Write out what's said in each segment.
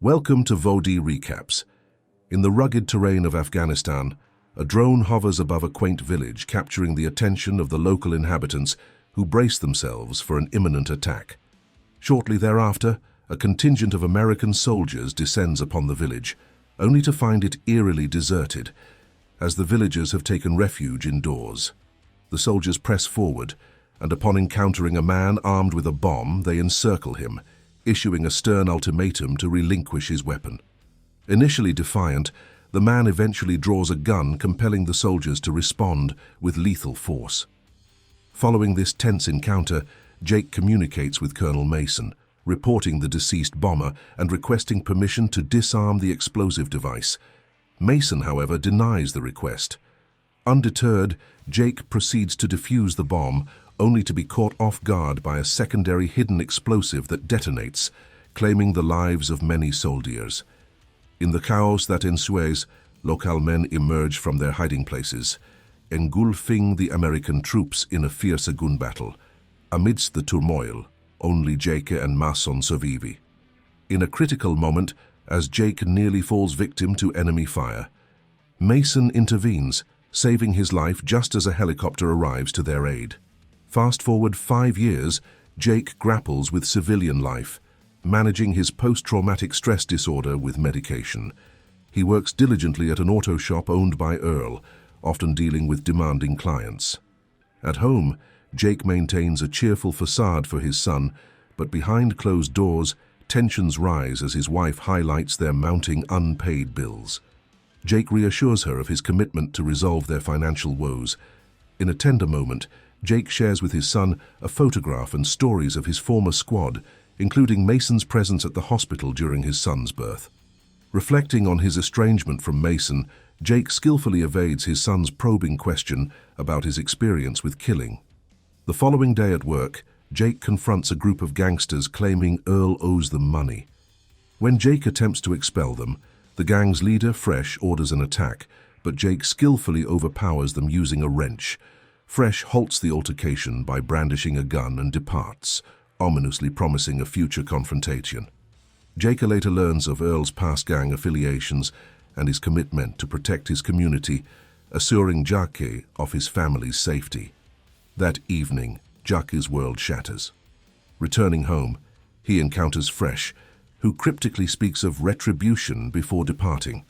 Welcome to VOD Recaps. In the rugged terrain of Afghanistan, a drone hovers above a quaint village, capturing the attention of the local inhabitants who brace themselves for an imminent attack. Shortly thereafter, a contingent of American soldiers descends upon the village, only to find it eerily deserted, as the villagers have taken refuge indoors. The soldiers press forward, and upon encountering a man armed with a bomb, they encircle him, issuing a stern ultimatum to relinquish his weapon. Initially defiant, the man eventually draws a gun, compelling the soldiers to respond with lethal force. Following this tense encounter, Jake communicates with Colonel Mason, reporting the deceased bomber and requesting permission to disarm the explosive device. Mason, however, denies the request. Undeterred, Jake proceeds to defuse the bomb, only to be caught off guard by a secondary hidden explosive that detonates, claiming the lives of many soldiers. In the chaos that ensues, local men emerge from their hiding places, engulfing the American troops in a fierce gun battle. Amidst the turmoil, only Jake and Mason survive. In a critical moment, as Jake nearly falls victim to enemy fire, Mason intervenes, saving his life just as a helicopter arrives to their aid. Fast forward 5 years, Jake grapples with civilian life, managing his post-traumatic stress disorder with medication. He works diligently at an auto shop owned by Earl, often dealing with demanding clients. At home, Jake maintains a cheerful facade for his son, but behind closed doors, tensions rise as his wife highlights their mounting unpaid bills. Jake reassures her of his commitment to resolve their financial woes. In a tender moment, Jake shares with his son a photograph and stories of his former squad, including Mason's presence at the hospital during his son's birth. Reflecting on his estrangement from Mason, Jake skillfully evades his son's probing question about his experience with killing. The following day at work, Jake confronts a group of gangsters claiming Earl owes them money. When Jake attempts to expel them, the gang's leader, Fresh, orders an attack, but Jake skillfully overpowers them using a wrench. Fresh halts the altercation by brandishing a gun and departs, ominously promising a future confrontation. Jake later learns of Earl's past gang affiliations and his commitment to protect his community, assuring Jake of his family's safety. That evening, Jake's world shatters. Returning home, he encounters Fresh, who cryptically speaks of retribution before departing.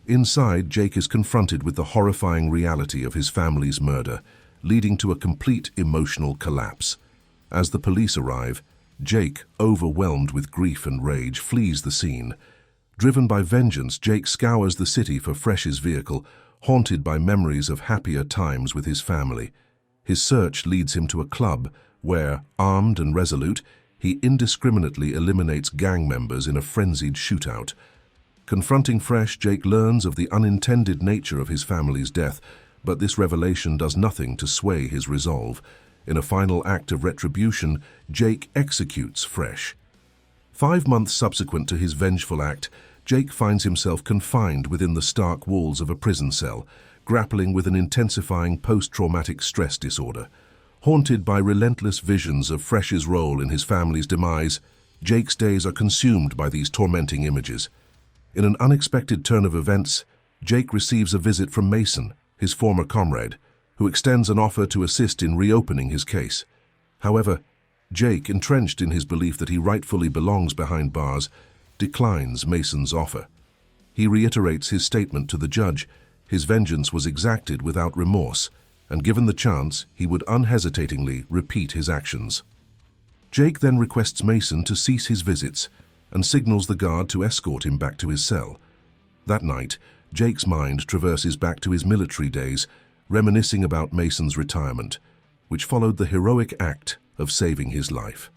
Inside, Jake is confronted with the horrifying reality of his family's murder, leading to a complete emotional collapse. As the police arrive, Jake, overwhelmed with grief and rage, flees the scene. Driven by vengeance, Jake scours the city for Fresh's vehicle, haunted by memories of happier times with his family. His search leads him to a club where, armed and resolute, he indiscriminately eliminates gang members in a frenzied shootout. Confronting Fresh, Jake learns of the unintended nature of his family's death, but this revelation does nothing to sway his resolve. In a final act of retribution, Jake executes Fresh. 5 months subsequent to his vengeful act, Jake finds himself confined within the stark walls of a prison cell, grappling with an intensifying post-traumatic stress disorder. Haunted by relentless visions of Fresh's role in his family's demise, Jake's days are consumed by these tormenting images. In an unexpected turn of events, Jake receives a visit from Mason, his former comrade, who extends an offer to assist in reopening his case. However, Jake, entrenched in his belief that he rightfully belongs behind bars, declines Mason's offer. He reiterates his statement to the judge. His vengeance was exacted without remorse, and given the chance, he would unhesitatingly repeat his actions. Jake then requests Mason to cease his visits and signals the guard to escort him back to his cell. That night, Jake's mind traverses back to his military days, reminiscing about Mason's retirement, which followed the heroic act of saving his life.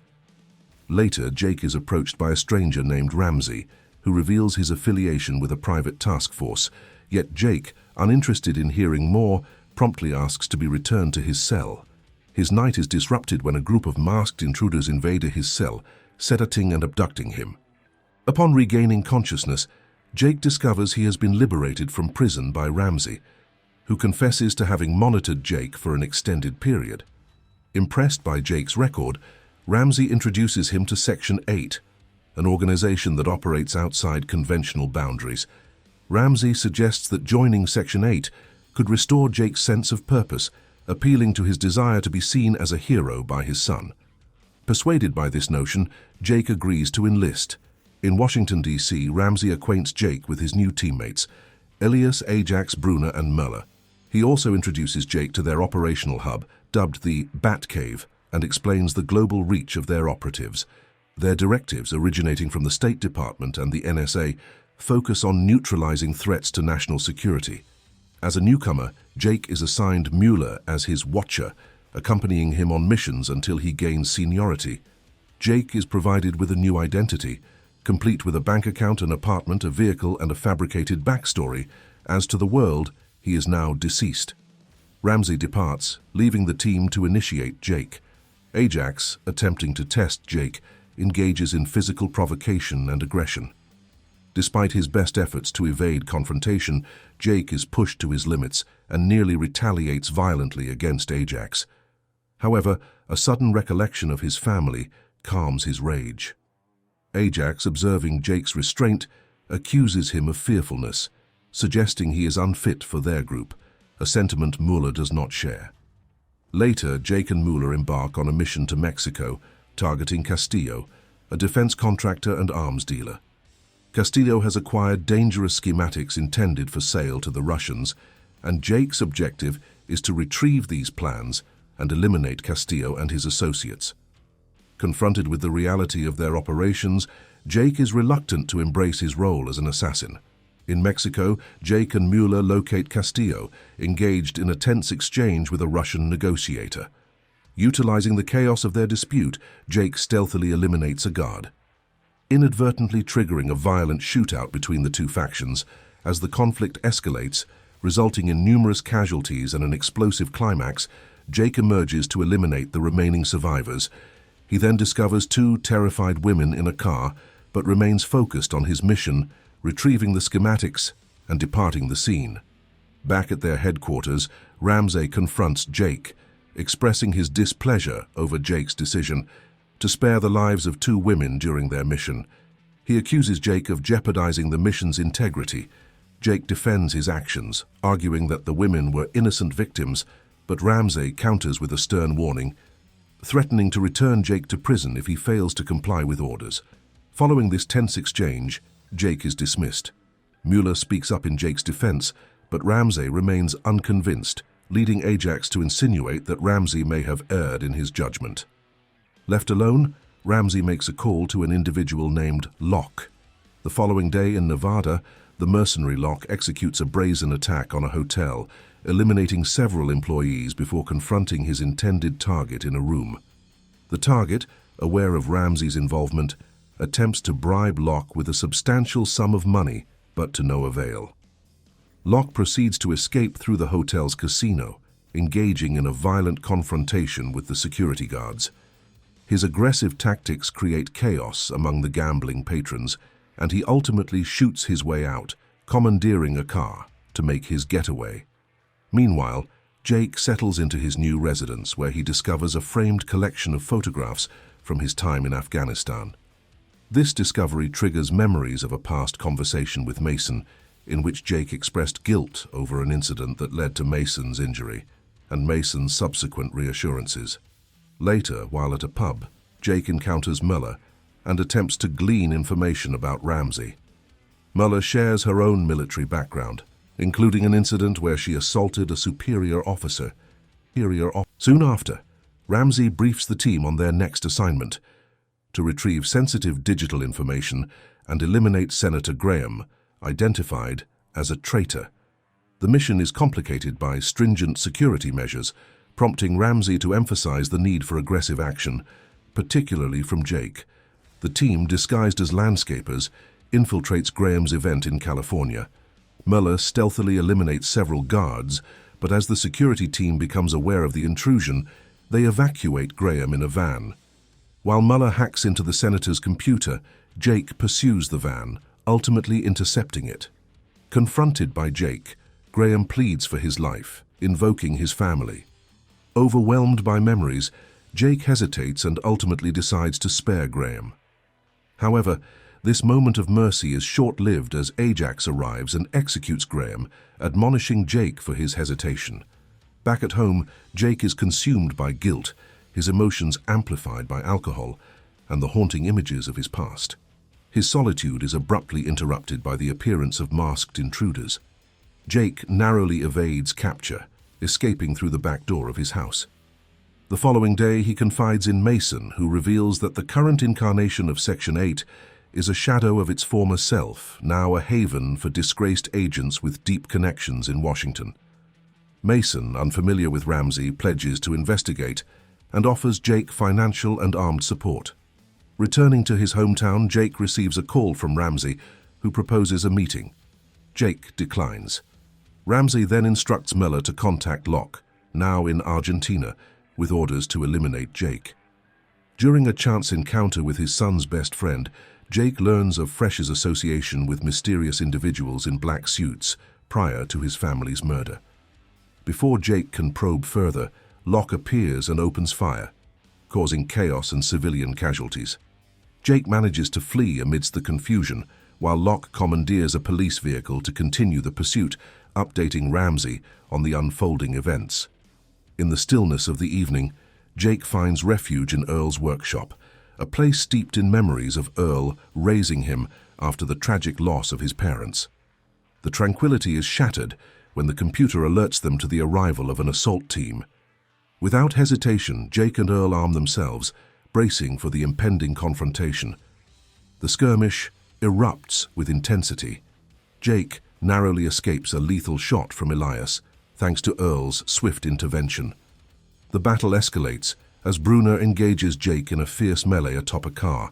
Later, Jake is approached by a stranger named Ramsey, who reveals his affiliation with a private task force, yet Jake, uninterested in hearing more, promptly asks to be returned to his cell. His night is disrupted when a group of masked intruders invade his cell, sedating and abducting him. Upon regaining consciousness, Jake discovers he has been liberated from prison by Ramsey, who confesses to having monitored Jake for an extended period. Impressed by Jake's record, Ramsey introduces him to Section 8, an organization that operates outside conventional boundaries. Ramsey suggests that joining Section 8 could restore Jake's sense of purpose, appealing to his desire to be seen as a hero by his son. Persuaded by this notion, Jake agrees to enlist. In Washington, D.C., Ramsey acquaints Jake with his new teammates, Elias, Ajax, Bruna, and Muller. He also introduces Jake to their operational hub, dubbed the Batcave, and explains the global reach of their operatives. Their directives, originating from the State Department and the NSA, focus on neutralizing threats to national security. As a newcomer, Jake is assigned Mueller as his watcher, accompanying him on missions until he gains seniority. Jake is provided with a new identity, complete with a bank account, an apartment, a vehicle, and a fabricated backstory. As to the world, he is now deceased. Ramsey departs, leaving the team to initiate Jake. Ajax, attempting to test Jake, engages in physical provocation and aggression. Despite his best efforts to evade confrontation, Jake is pushed to his limits and nearly retaliates violently against Ajax. However, a sudden recollection of his family calms his rage. Ajax, observing Jake's restraint, accuses him of fearfulness, suggesting he is unfit for their group, a sentiment Mueller does not share. Later, Jake and Mueller embark on a mission to Mexico, targeting Castillo, a defense contractor and arms dealer. Castillo has acquired dangerous schematics intended for sale to the Russians, and Jake's objective is to retrieve these plans and eliminate Castillo and his associates. Confronted with the reality of their operations, Jake is reluctant to embrace his role as an assassin. In Mexico, Jake and Mueller locate Castillo, engaged in a tense exchange with a Russian negotiator. Utilizing the chaos of their dispute, Jake stealthily eliminates a guard, inadvertently triggering a violent shootout between the two factions. As the conflict escalates, resulting in numerous casualties and an explosive climax, Jake emerges to eliminate the remaining survivors. He then discovers two terrified women in a car, but remains focused on his mission, retrieving the schematics and departing the scene. Back at their headquarters, Ramsey confronts Jake, expressing his displeasure over Jake's decision to spare the lives of two women during their mission. He accuses Jake of jeopardizing the mission's integrity. Jake defends his actions, arguing that the women were innocent victims, but Ramsey counters with a stern warning, threatening to return Jake to prison if he fails to comply with orders. Following this tense exchange, Jake is dismissed. Mueller speaks up in Jake's defense, but Ramsey remains unconvinced, leading Ajax to insinuate that Ramsey may have erred in his judgment. Left alone, Ramsey makes a call to an individual named Locke. The following day in Nevada, the mercenary Locke executes a brazen attack on a hotel, eliminating several employees before confronting his intended target in a room. The target, aware of Ramsey's involvement, attempts to bribe Locke with a substantial sum of money, but to no avail. Locke proceeds to escape through the hotel's casino, engaging in a violent confrontation with the security guards. His aggressive tactics create chaos among the gambling patrons, and he ultimately shoots his way out, commandeering a car to make his getaway. Meanwhile, Jake settles into his new residence, where he discovers a framed collection of photographs from his time in Afghanistan. This discovery triggers memories of a past conversation with Mason, in which Jake expressed guilt over an incident that led to Mason's injury, and Mason's subsequent reassurances. Later, while at a pub, Jake encounters Mueller and attempts to glean information about Ramsey. Mueller shares her own military background, including an incident where she assaulted a superior officer. Soon after, Ramsey briefs the team on their next assignment: to retrieve sensitive digital information and eliminate Senator Graham, identified as a traitor. The mission is complicated by stringent security measures, prompting Ramsey to emphasize the need for aggressive action, particularly from Jake. The team, disguised as landscapers, infiltrates Graham's event in California. Mueller stealthily eliminates several guards, but as the security team becomes aware of the intrusion, they evacuate Graham in a van. While Mueller hacks into the senator's computer, Jake pursues the van, ultimately intercepting it. Confronted by Jake, Graham pleads for his life, invoking his family. Overwhelmed by memories, Jake hesitates and ultimately decides to spare Graham. However, this moment of mercy is short-lived as Ajax arrives and executes Graham, admonishing Jake for his hesitation. Back at home, Jake is consumed by guilt, his emotions amplified by alcohol and the haunting images of his past. His solitude is abruptly interrupted by the appearance of masked intruders. Jake narrowly evades capture, escaping through the back door of his house. The following day, he confides in Mason, who reveals that the current incarnation of Section 8 is a shadow of its former self, now a haven for disgraced agents with deep connections in Washington. Mason, unfamiliar with Ramsey, pledges to investigate and offers Jake financial and armed support. Returning to his hometown, Jake receives a call from Ramsey, who proposes a meeting. Jake declines. Ramsey then instructs Mueller to contact Locke, now in Argentina, with orders to eliminate Jake. During a chance encounter with his son's best friend, Jake learns of Fresh's association with mysterious individuals in black suits prior to his family's murder. Before Jake can probe further, Locke appears and opens fire, causing chaos and civilian casualties. Jake manages to flee amidst the confusion, while Locke commandeers a police vehicle to continue the pursuit, updating Ramsey on the unfolding events. In the stillness of the evening, Jake finds refuge in Earl's workshop, a place steeped in memories of Earl raising him after the tragic loss of his parents. The tranquility is shattered when the computer alerts them to the arrival of an assault team. Without hesitation, Jake and Earl arm themselves, bracing for the impending confrontation. The skirmish erupts with intensity. Jake narrowly escapes a lethal shot from Elias, thanks to Earl's swift intervention. The battle escalates as Brunner engages Jake in a fierce melee atop a car.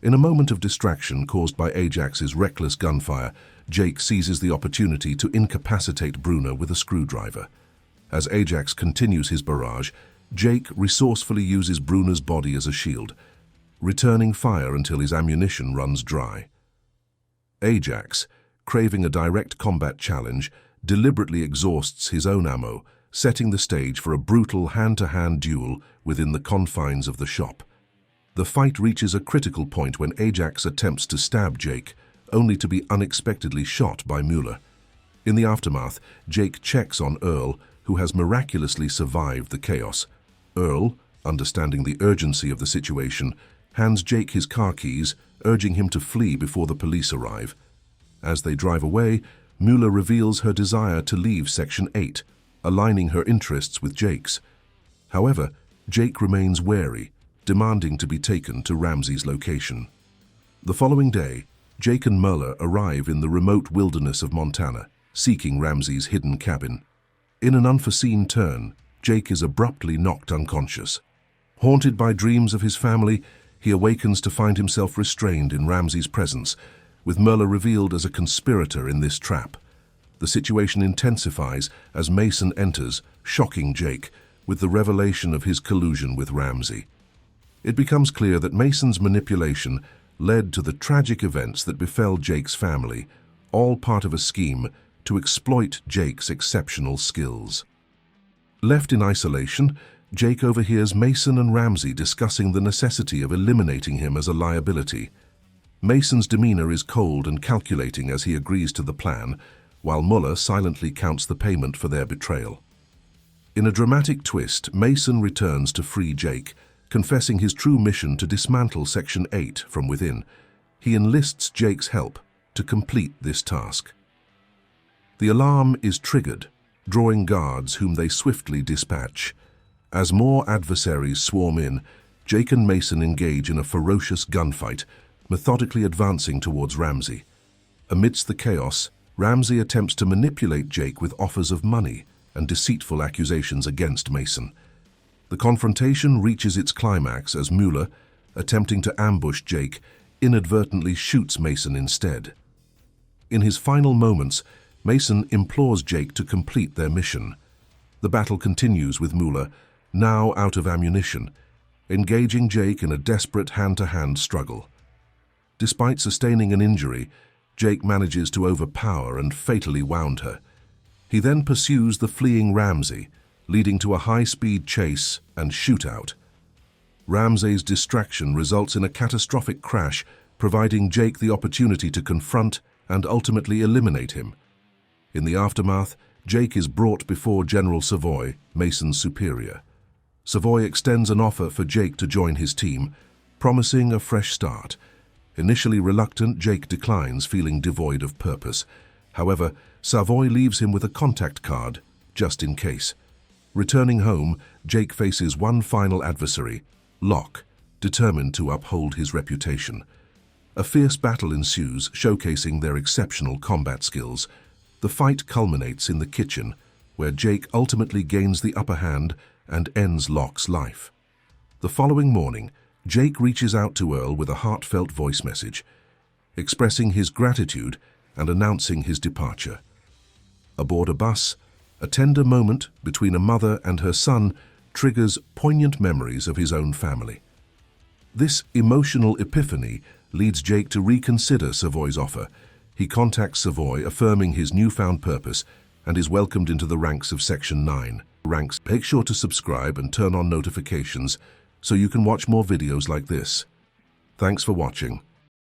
In a moment of distraction caused by Ajax's reckless gunfire, Jake seizes the opportunity to incapacitate Brunner with a screwdriver. As Ajax continues his barrage, Jake resourcefully uses Brunner's body as a shield, returning fire until his ammunition runs dry. Ajax, craving a direct combat challenge, deliberately exhausts his own ammo, setting the stage for a brutal hand-to-hand duel within the confines of the shop. The fight reaches a critical point when Ajax attempts to stab Jake, only to be unexpectedly shot by Mueller. In the aftermath, Jake checks on Earl, who has miraculously survived the chaos. Earl, understanding the urgency of the situation, hands Jake his car keys, urging him to flee before the police arrive. As they drive away, Mueller reveals her desire to leave Section 8, aligning her interests with Jake's. However, Jake remains wary, demanding to be taken to Ramsey's location. The following day, Jake and Mueller arrive in the remote wilderness of Montana, seeking Ramsey's hidden cabin. In an unforeseen turn, Jake is abruptly knocked unconscious. Haunted by dreams of his family, he awakens to find himself restrained in Ramsey's presence, with Mueller revealed as a conspirator in this trap. The situation intensifies as Mason enters, shocking Jake with the revelation of his collusion with Ramsey. It becomes clear that Mason's manipulation led to the tragic events that befell Jake's family, all part of a scheme to exploit Jake's exceptional skills. Left in isolation, Jake overhears Mason and Ramsey discussing the necessity of eliminating him as a liability. Mason's demeanor is cold and calculating as he agrees to the plan, while Mueller silently counts the payment for their betrayal. In a dramatic twist, Mason returns to free Jake, confessing his true mission to dismantle Section 8 from within. He enlists Jake's help to complete this task. The alarm is triggered, drawing guards whom they swiftly dispatch. As more adversaries swarm in, Jake and Mason engage in a ferocious gunfight, methodically advancing towards Ramsey. Amidst the chaos, Ramsey attempts to manipulate Jake with offers of money and deceitful accusations against Mason. The confrontation reaches its climax as Mueller, attempting to ambush Jake, inadvertently shoots Mason instead. In his final moments, Mason implores Jake to complete their mission. The battle continues with Mueller, now out of ammunition, engaging Jake in a desperate hand-to-hand struggle. Despite sustaining an injury, Jake manages to overpower and fatally wound her. He then pursues the fleeing Ramsey, leading to a high-speed chase and shootout. Ramsey's distraction results in a catastrophic crash, providing Jake the opportunity to confront and ultimately eliminate him. In the aftermath, Jake is brought before General Savoy, Mason's superior. Savoy extends an offer for Jake to join his team, promising a fresh start. Initially reluctant, Jake declines, feeling devoid of purpose. However, Savoy leaves him with a contact card, just in case. Returning home, Jake faces one final adversary, Locke, determined to uphold his reputation. A fierce battle ensues, showcasing their exceptional combat skills. The fight culminates in the kitchen, where Jake ultimately gains the upper hand and ends Locke's life. The following morning, Jake reaches out to Earl with a heartfelt voice message, expressing his gratitude and announcing his departure. Aboard a bus, a tender moment between a mother and her son triggers poignant memories of his own family. This emotional epiphany leads Jake to reconsider Savoy's offer. He contacts Savoy, affirming his newfound purpose, and is welcomed into the ranks of Section 9. Make sure to subscribe and turn on notifications so you can watch more videos like this. Thanks for watching.